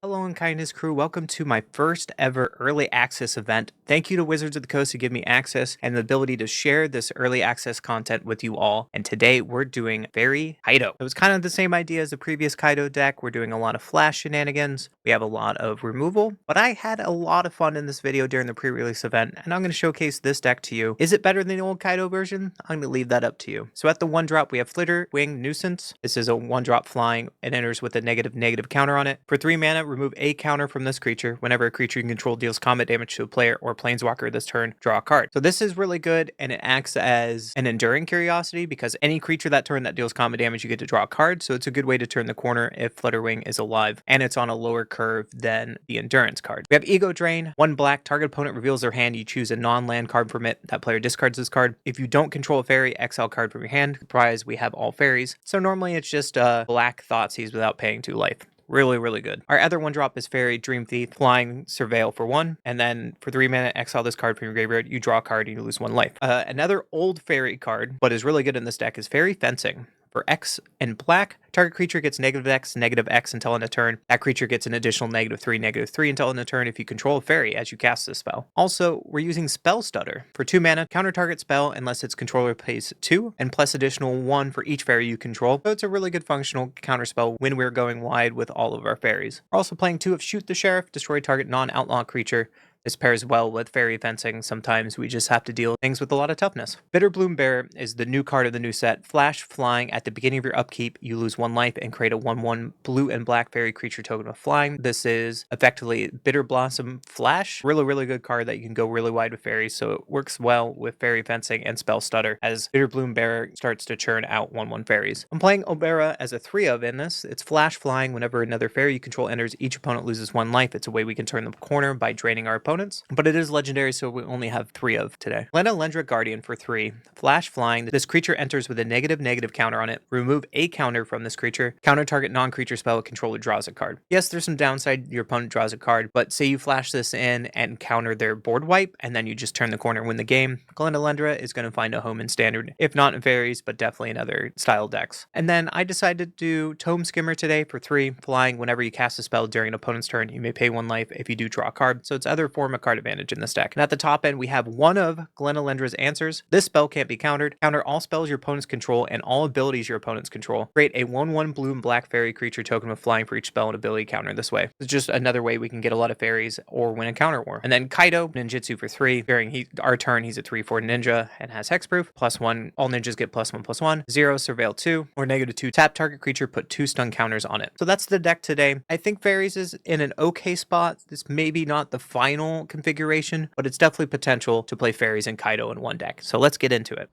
Hello and kindness crew, welcome to my first ever early access event. Thank you to Wizards of the Coast to give me access and the ability to share this early access content with you all. And today we're doing Fairy Kaito. It was kind of the same idea as the previous Kaito deck. We're doing a lot of flash shenanigans. We have a lot of removal, but I had a lot of fun in this video during the pre-release event, and I'm going to showcase this deck to you. Is it better than the old Kaito version? I'm going to leave that up to you. So at the 1-drop, we have Flitter, Wing, Nuisance. This is a 1-drop flying. It enters with a negative counter on it. For 3 mana, remove a counter from this creature. Whenever a creature you control deals combat damage to a player or planeswalker this turn, draw a card. So this is really good, and it acts as an enduring curiosity because any creature that turn that deals combat damage, you get to draw a card. So it's a good way to turn the corner if Flutterwing is alive, and it's on a lower curve than the endurance card. We have Ego Drain. 1 black, target opponent reveals their hand. You choose a non-land card from it. That player discards this card. If you don't control a fairy, exile card from your hand. Surprise, we have all fairies. So normally it's just black Thoughtseize without paying 2 life. Really good. Our other 1-drop is Fairy, Dream Thief, Flying, Surveil for 1, and then for 3 mana, exile this card from your graveyard. You draw a card and you lose 1 life. Another old fairy card, but is really good in this deck, is Fairy Fencing. For X and black, target creature gets -X, -X until end of turn. That creature gets an additional -3 until end of turn if you control a fairy as you cast this spell. Also, we're using Spell Stutter. For 2 mana, counter target spell unless its controller pays 2, and plus additional 1 for each fairy you control. So it's a really good functional counter spell when we're going wide with all of our fairies. We're also playing 2 of Shoot the Sheriff, destroy target non-outlaw creature. This pairs well with Fairy Fencing. Sometimes we just have to deal with things with a lot of toughness. Bitterbloom Bear is the new card of the new set. Flash, flying. At the beginning of your upkeep, you lose 1 life and create a 1/1 blue and black fairy creature token with flying. This is effectively Bitter Blossom Flash. Really good card that you can go really wide with fairies, so it works well with Fairy Fencing and Spell Stutter as Bitterbloom Bear starts to churn out 1/1 fairies. I'm playing Obera as a 3-of in this. It's flash flying. Whenever another fairy you control enters, each opponent loses 1 life. It's a way we can turn the corner by draining our opponents. But it is legendary, so we only have 3 of today. Lendra Guardian for 3. Flash flying. This creature enters with a negative counter on it. Remove a counter from this creature. Counter target non-creature spell controller draws a card. Yes, there's some downside. Your opponent draws a card, but say you flash this in and counter their board wipe, and then you just turn the corner and win the game. Lendra is going to find a home in standard, if not in fairies, but definitely in other style decks. And then I decided to do Tome Skimmer today for 3. Flying. Whenever you cast a spell during an opponent's turn, you may pay 1 life if you do draw a card. So it's other form of card advantage in this deck. And at the top end, we have 1 of Glenalendra's Answers. This spell can't be countered. Counter all spells your opponents control and all abilities your opponents control. Create a 1/1 blue and black fairy creature token with flying for each spell and ability counter this way. It's just another way we can get a lot of fairies or win a counter war. And then Kaito, ninjutsu for 3. During our turn, he's a 3/4 ninja and has hexproof. +1. All ninjas get +1/+1. 0, surveil 2, or -2. Tap target creature, put 2 stun counters on it. So that's the deck today. I think fairies is in an okay spot. This may be not the final configuration, but it's definitely potential to play fairies and Kaito in one deck. So let's get into it.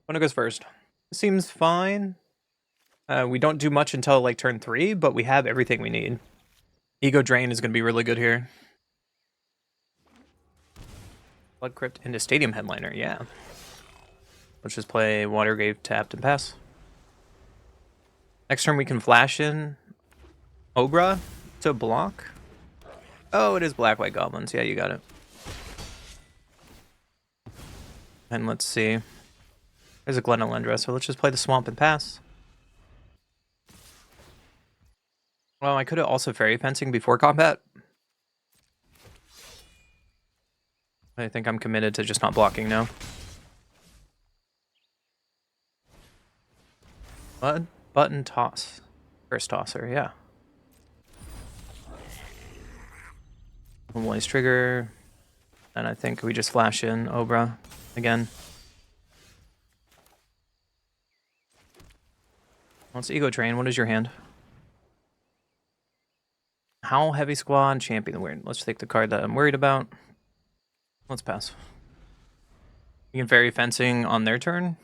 One goes first. Seems fine. We don't do much until like turn 3, but we have everything we need. Ego Drain is going to be really good here. Blood Crypt into Stadium Headliner, yeah. Let's just play Watergrave, tapped, and pass. Next turn we can flash in Obra to block. Oh, it is Black-White Goblins. Yeah, you got it. And let's see. There's a Glenalendra, so let's just play the Swamp and pass. Well, I could have also Fairy Fencing before combat. I think I'm committed to just not blocking now. Button toss. First tosser, yeah. One trigger. And I think we just flash in Obra again. Let's Ego Drain. What is your hand? Howl, Heavy Squad, Champion the Weird. Let's take the card that I'm worried about. Let's pass. You can Fairy Fencing on their turn.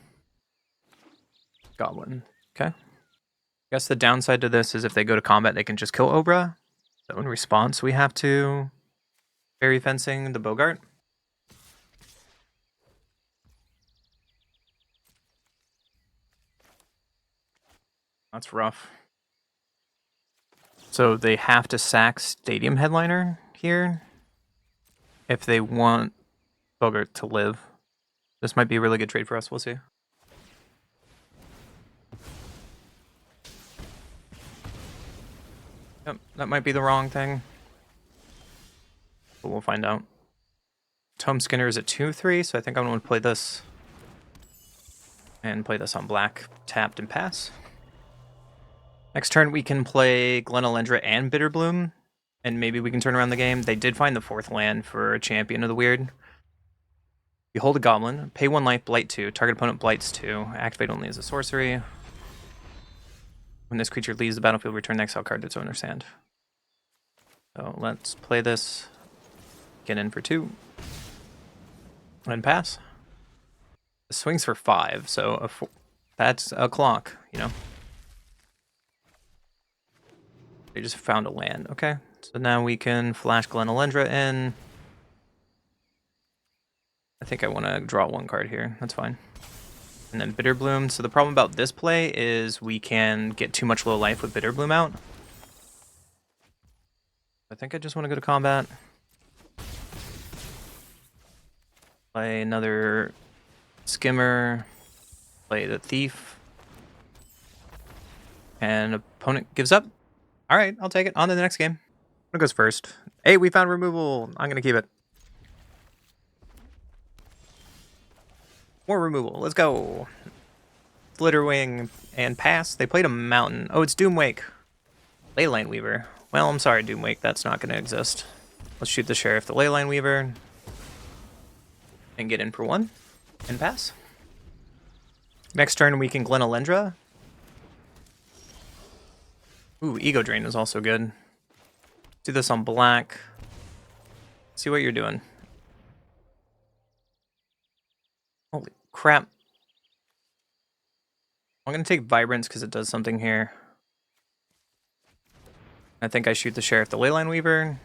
Goblin. Okay. I guess the downside to this is if they go to combat, they can just kill Obra. So in response, we have to Fairy Fencing the Bogart. That's rough. So they have to sack Stadium Headliner here if they want Bogart to live. This might be a really good trade for us. We'll see. Yep, that might be the wrong thing. But we'll find out. Tome Skinner is a 2/3, so I think I'm going to play this. And play this on black, tapped and pass. Next turn we can play Glenalendra and Bitterbloom, and maybe we can turn around the game. They did find the 4th land for a Champion of the Weird. You hold a Goblin, pay 1 life, blight 2, target opponent blights 2, activate only as a sorcery. When this creature leaves the battlefield, return the exile card to its owner's hand. So let's play this, get in for 2, and pass. It swings for 5, so that's a clock, you know. They just found a land. Okay, so now we can flash Glenalendra in. I think I want to draw 1 card here. That's fine. And then Bitterbloom. So the problem about this play is we can get too much low life with Bitterbloom out. I think I just want to go to combat. Play another Skimmer. Play the Thief. And opponent gives up. All right, I'll take it. On to the next game. What goes first? Hey, we found removal. I'm going to keep it. More removal. Let's go. Flitterwing and pass. They played a mountain. Oh, it's Doomwake. Leyline Weaver. Well, I'm sorry, Doomwake. That's not going to exist. Let's shoot the Sheriff, the Leyline Weaver. And get in for 1. And pass. Next turn, we can Glenalendra. Ooh, Ego Drain is also good. Do this on black. See what you're doing. Holy crap. I'm going to take Vibrance because it does something here. I think I shoot the Sheriff, the Leyline Weaver.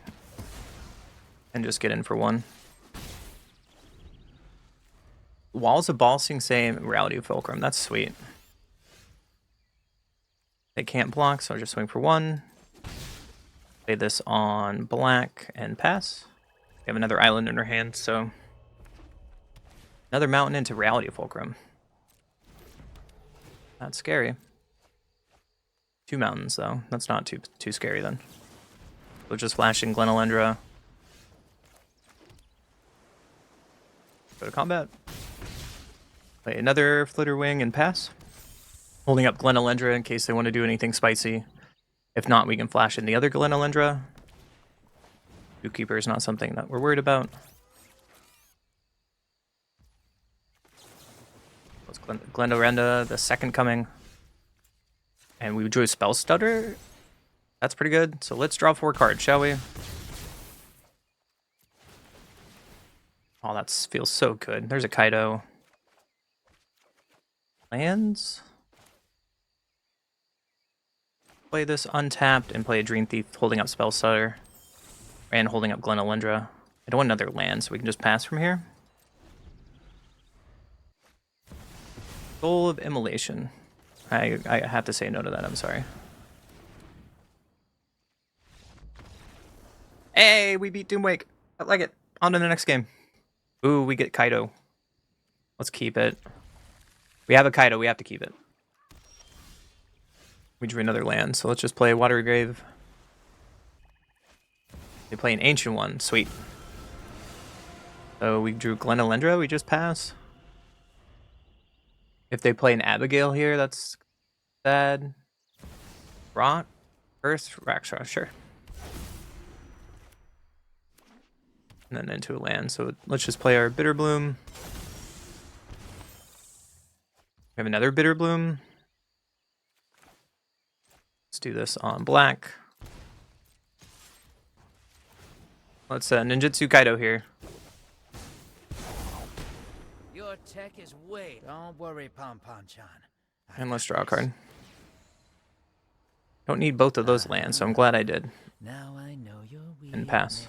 And just get in for 1. Walls of Balsing say Reality of Fulcrum. That's sweet. They can't block, so I'll just swing for 1. Play this on black and pass. We have another island in our hand, so another mountain into Reality of Fulcrum. That's scary. 2 mountains, though. That's not too scary, then. We'll just flash in Glenalendra. Go to combat. Play another Flitterwing and pass. Holding up Glenalendra in case they want to do anything spicy. If not, we can flash in the other Glenalendra. Zookeeper is not something that we're worried about. Let's Glenalendra, the second coming. And we drew a Spell Stutter. That's pretty good. So let's draw 4 cards, shall we? Oh, that feels so good. There's a Kaito. Lands. Play this untapped and play a Dream Thief holding up Spell Stutter. And holding up Glenalendra. I don't want another land, so we can just pass from here. Soul of Immolation. I have to say no to that, I'm sorry. Hey, we beat Doomwake. I like it. On to the next game. Ooh, we get Kaito. Let's keep it. We have a Kaito, we have to keep it. We drew another land, so let's just play Watery Grave. They play an Ancient one, sweet. So we drew Glenalendra, we just pass. If they play an Abigale here, that's sad. Rot, Earth, Rakdos, sure. And then into a land, so let's just play our Bitterbloom. We have another Bitterbloom. Let's do this on black. Let's Ninjutsu Kaito here. Your tech is way. Don't worry, Pom-Pom-chan. And let's draw a card. Don't need both of those lands, so I'm glad I did. Now I know your weakness. And pass.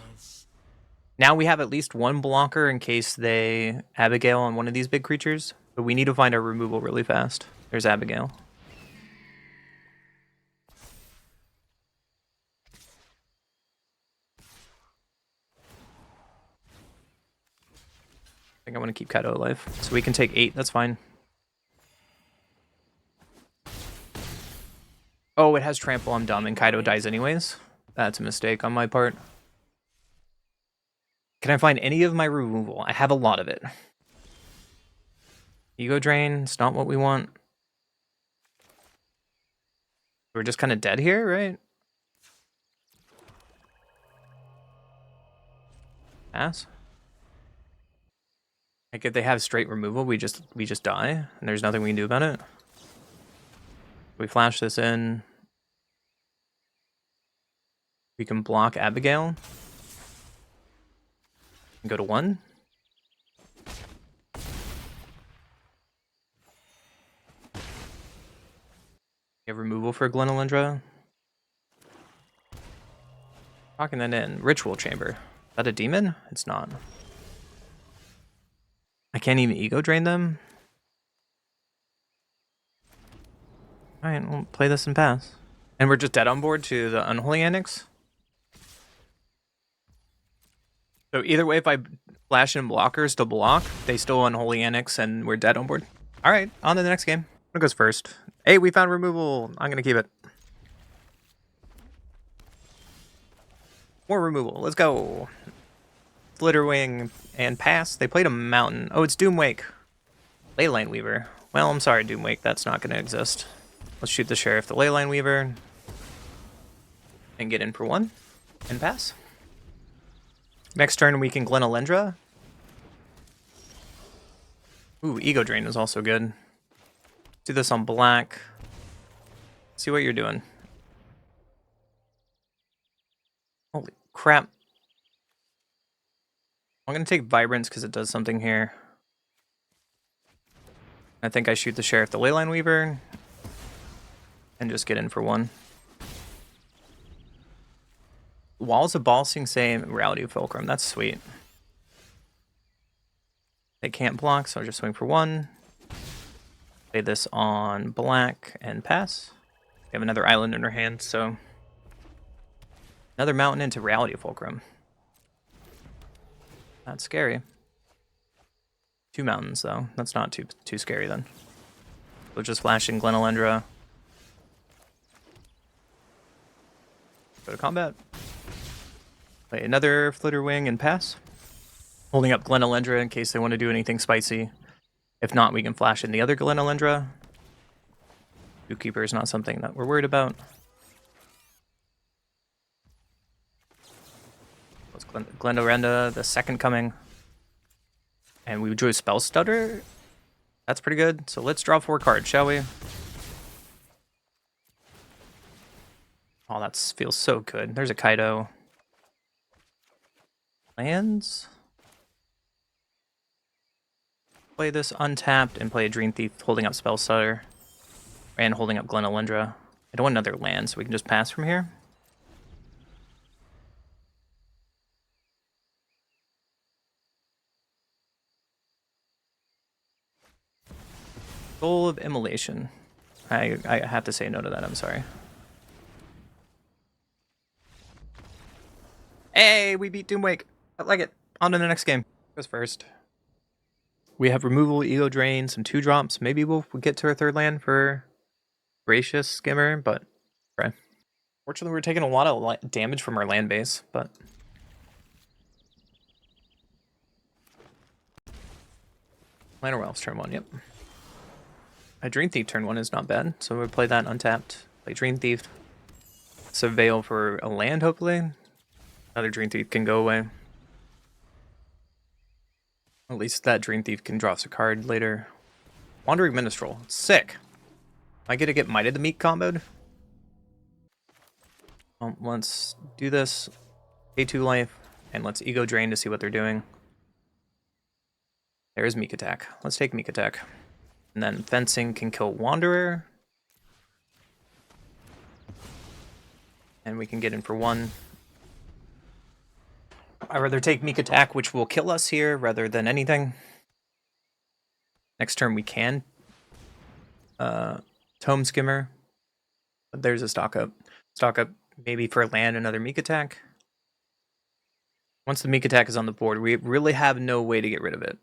Now we have at least 1 blocker in case they Abigale on one of these big creatures. But we need to find our removal really fast. There's Abigale. I think I want to keep Kaito alive. So we can take 8, that's fine. Oh, it has trample. I'm dumb, and Kaito dies anyways. That's a mistake on my part. Can I find any of my removal? I have a lot of it. Ego Drain, it's not what we want. We're just kind of dead here, right? Pass. Like if they have straight removal, we just die, and there's nothing we can do about it. We flash this in. We can block Abigale. And go to 1. We have removal for Glenalindra. Locking that in. Ritual Chamber. Is that a demon? It's not. I can't even ego drain them. Alright, we'll play this and pass. And we're just dead on board to the Unholy Annex. So either way, if I flash in blockers to block, they still Unholy Annex and we're dead on board. Alright, on to the next game. What goes first? Hey, we found removal. I'm gonna keep it. More removal. Let's go. Flitterwing and pass. They played a mountain. Oh, it's Doomwake. Leyline Weaver. Well, I'm sorry, Doomwake. That's not going to exist. Let's shoot the Sheriff, the Leyline Weaver. And get in for 1. And pass. Next turn, we can Glenalindra. Ooh, Ego Drain is also good. Do this on black. See what you're doing. Holy crap. I'm going to take Vibrance because it does something here. I think I shoot the Sheriff, the Leyline Weaver. And just get in for 1. Walls of Ball Sing Same, Reality of Fulcrum. That's sweet. They can't block, so I'll just swing for 1. Play this on black and pass. We have another island in our hand, so... Another mountain into Reality of Fulcrum. That's scary. 2 mountains, though. That's not too scary, then. We'll just flash in Glenalindra. Go to combat. Play another Flitterwing and pass. Holding up Glenalindra in case they want to do anything spicy. If not, we can flash in the other Glenalindra. Zookeeper is not something that we're worried about. Let's Glenalindra, the second coming. And we drew a Spell Stutter. That's pretty good. So let's draw 4 cards, shall we? Oh, that feels so good. There's a Kaito. Lands. Play this untapped and play a Dream Thief holding up Spell Stutter. And holding up Glenalindra. I don't want another land, so we can just pass from here. Soul of Immolation. I have to say no to that, I'm sorry. Hey, we beat Doomwake. I like it. On to the next game. Goes first. We have removal, Ego Drain, some 2-drops. Maybe we'll get to our 3rd land for Gracious Skimmer, but okay. Fortunately, we're taking a lot of damage from our land base, but... Minor Wells turn 1, yep. A Dream Thief turn 1 is not bad, so we'll play that untapped. Play Dream Thief. Surveil for a land, hopefully. Another Dream Thief can go away. At least that Dream Thief can draw us a card later. Wandering Minstrel. Sick. I get to get Mighted the Meek comboed. Well, let's do this. Pay 2 life. And let's Ego Drain to see what they're doing. There's Meek Attack. Let's take Meek Attack. And then Fencing can kill Wanderer. And we can get in for 1. I'd rather take Meek Attack, which will kill us here, rather than anything. Next turn we can Tome Skimmer. But there's a stock up. Stock up maybe for land, another Meek Attack. Once the Meek Attack is on the board, we really have no way to get rid of it.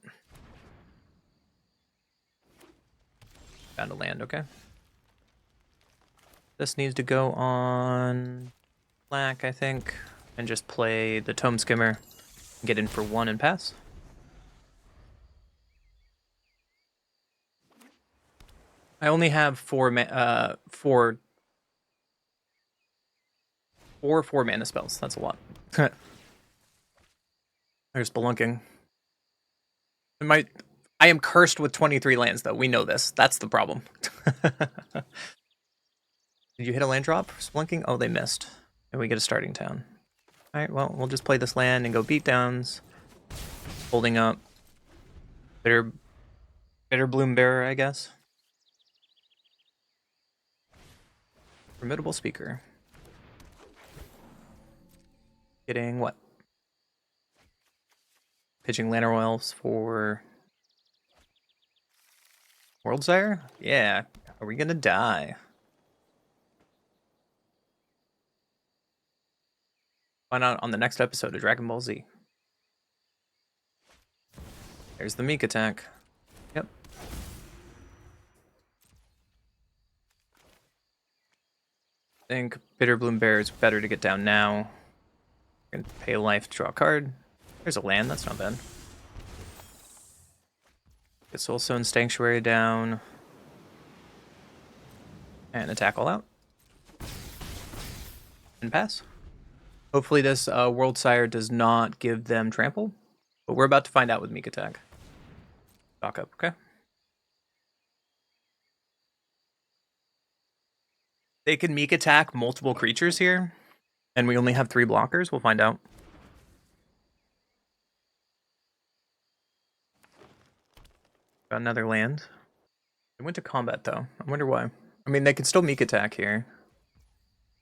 Found a land, okay. This needs to go on black, I think, and just play the Tome Skimmer, get in for 1 and pass. I only have four mana spells. That's a lot. There's Spelunking. I am cursed with 23 lands, though. We know this. That's the problem. Did you hit a land drop for Spelunking? Oh, they missed. And we get a starting town. All right, well, we'll just play this land and go beatdowns. Holding up. Bitterbloom Bearer, I guess. Formidable Speaker. Getting what? Pitching Lantern Royals for Worldsire? Yeah. Are we gonna die? Find out on the next episode of Dragon Ball Z. There's the Meek Attack. Yep. I think Bitterbloom Bear is better to get down now. Gonna pay life, draw a card. There's a land, that's not bad. Get Soulstone Sanctuary down. And attack all out. And pass. Hopefully this Worldsire does not give them trample. But we're about to find out with Meek Attack. Stock up, okay? They can Meek Attack multiple creatures here. And we only have 3 blockers. We'll find out. Got another land. They went to combat, though. I wonder why. I mean, they can still Meek Attack here.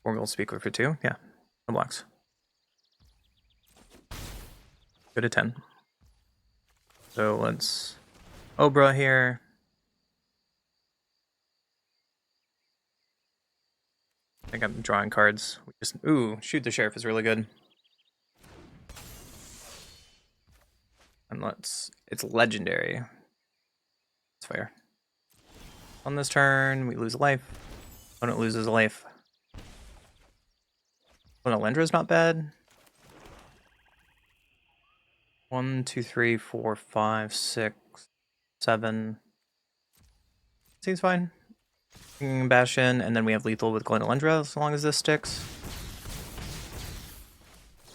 Formidable Speaker for 2. Yeah, no blocks. Go to 10. So let's Obra here. I think I'm drawing cards. Ooh, Shoot the Sheriff is really good. And it's legendary. It's fair. On this turn, we lose a life. Opponent loses a life. Opponent Lendra is not bad. 1, 2, 3, 4, 5, 6, 7. Seems fine. Bastion, and then we have lethal with Glenalendra as long as this sticks.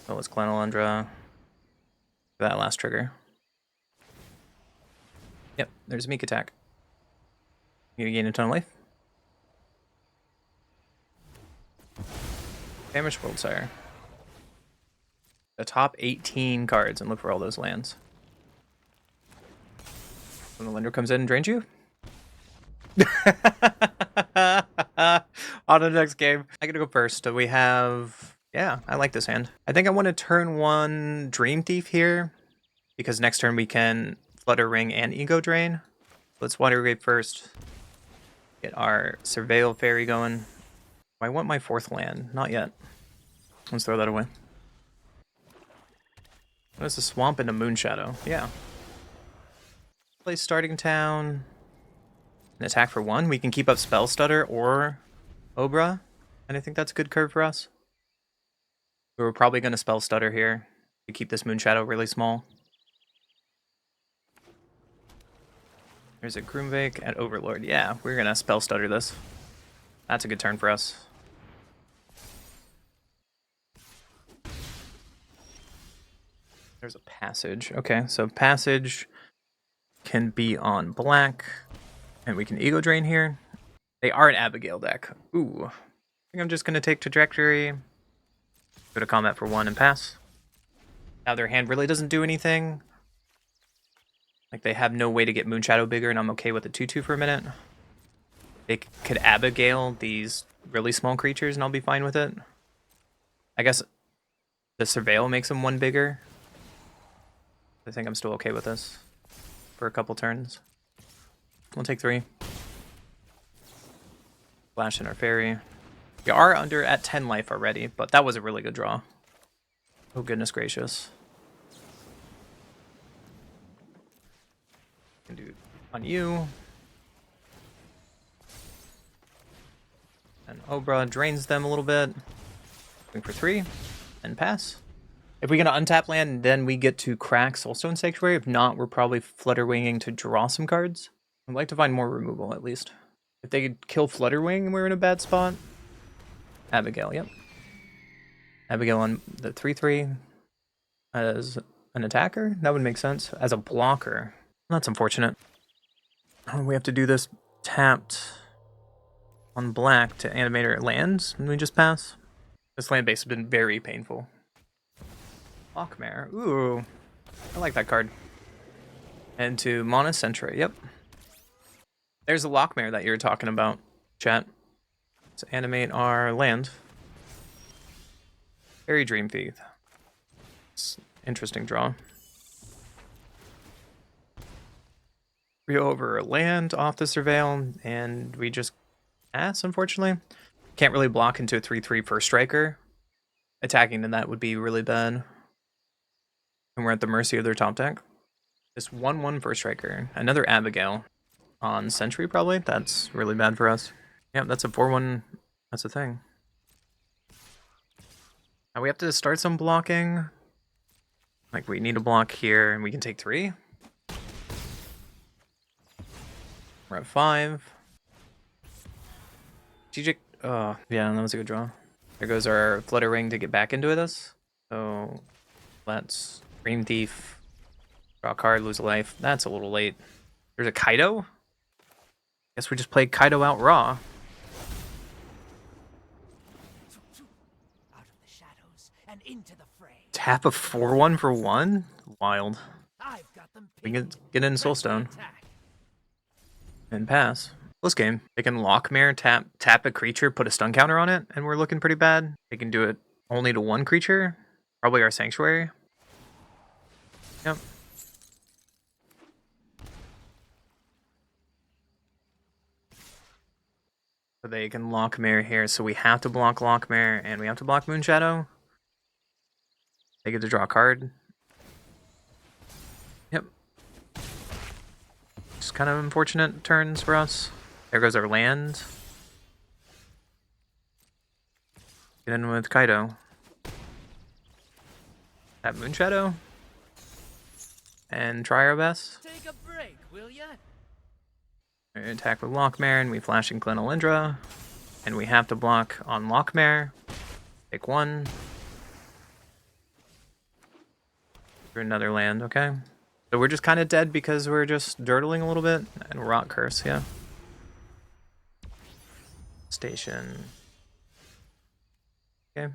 So it's Glenalendra. That last trigger. Yep, there's a Meek Attack. You gain a ton of life. Damage Worldsire. The top 18 cards, and look for all those lands. When the lender comes in and drains you. On to the next game. I gotta go first. So we have... Yeah, I like this hand. I think I want to turn 1 Dream Thief here, because next turn we can Flutter Ring and Ego Drain. Let's Water Grape first. Get our Surveil Fairy going. I want my 4th land. Not yet. Let's throw that away. What is a Swamp and a Moonshadow? Yeah. Play Starting Town. An attack for 1. We can keep up Spell Stutter or Obra. And I think that's a good curve for us. We were probably going to Spell Stutter here to keep this Moonshadow really small. There's a Groomvake at Overlord. Yeah, we're going to Spell Stutter this. That's a good turn for us. There's a Passage. Okay, so Passage can be on black. And we can Ego Drain here. They are an Abigale deck. Ooh. I think I'm just going to take Trajectory. Go to combat for 1 and pass. Now their hand really doesn't do anything. Like they have no way to get Moonshadow bigger, and I'm okay with the 2/2 for a minute. They could Abigale these really small creatures, and I'll be fine with it. I guess the Surveil makes them 1 bigger. I think I'm still okay with this for a couple turns. We'll take 3. Flash in our Fairy. We are under at 10 life already, but that was a really good draw. Oh, goodness gracious. Can do on you. And Obra drains them a little bit. Swing for 3, and pass. If we're going to untap land, then we get to crack Soulstone Sanctuary. If not, we're probably Flutterwinging to draw some cards. I'd like to find more removal, at least. If they could kill Flutterwing, we're in a bad spot. Abigale, yep. Abigale on the 3/3 as an attacker? That would make sense. As a blocker. That's unfortunate. Oh, we have to do this tapped on black to animate our lands, and we just pass. This land base has been very painful. Lockmare. Ooh. I like that card. And to Mana Sentry, yep. There's a Lockmare that you're talking about, chat. Let's animate our land. Very Dream Thief. It's interesting draw. We go over a land off the Surveil, and we just pass, unfortunately. Can't really block into a 3/3 first striker. Attacking to that would be really bad. And we're at the mercy of their top deck. This 1/1 first striker. Another Abigale on Sentry, probably. That's really bad for us. Yep, that's a 4/1. That's a thing. Now we have to start some blocking. Like, we need a block here, and we can take 3. We're at 5. Strategic. Oh, yeah, that was a good draw. There goes our Flutter Ring to get back into this. So let's Dream Thief. Draw a card, lose a life. That's a little late. There's a Kaito. Guess we just played Kaito out raw. Out of the shadows and into the fray. Tap a 4/1 for 1? Wild. I've got them We can get in Soulstone and pass. Close game. They can Lockmare, tap a creature, put a stun counter on it, and we're looking pretty bad. They can do it only to 1 creature. Probably our Sanctuary. Yep. So they can Lockmare here, so we have to block Lockmare, and we have to block Moonshadow. They get to draw a card. Yep. Just kind of unfortunate turns for us. There goes our land. Get in with Kaito. Tap Moonshadow. And try our best. Take a break, will ya? We attack with Lockmare, and we flash in Glenalindra. And we have to block on Lockmare. Take 1. For another land, okay. So we're just kind of dead because we're just dirtling a little bit. And Rot Curse, yeah. Station. Okay.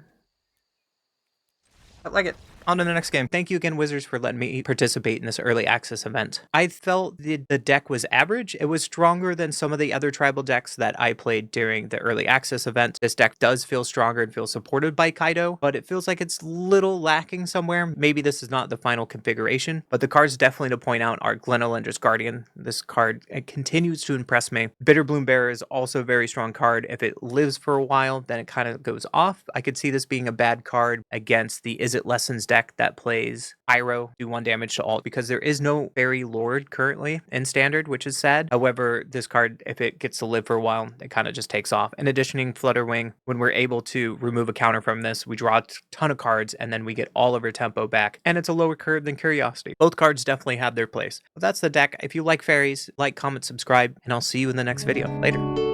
I like it. On to the next game. Thank you again, Wizards, for letting me participate in this early access event. I felt the deck was average. It was stronger than some of the other tribal decks that I played during the early access event. This deck does feel stronger and feel supported by Kaito, but it feels like it's little lacking somewhere. Maybe this is not the final configuration, but the cards definitely to point out are Glenalindra's Guardian. This card, it continues to impress me. Bitterbloom Bearer is also a very strong card. If it lives for a while, then it kind of goes off. I could see this being a bad card against the Is It Lessons deck that plays Pyro, do 1 damage to all, because there is no Fairy Lord currently in Standard, which is sad. However, this card, if it gets to live for a while, it kind of just takes off. In addition, Flutterwing, when we're able to remove a counter from this, we draw a ton of cards, and then we get all of our tempo back, and it's a lower curve than Curiosity. Both cards definitely have their place. But that's the deck. If you like fairies, like, comment, subscribe, and I'll see you in the next video. Later.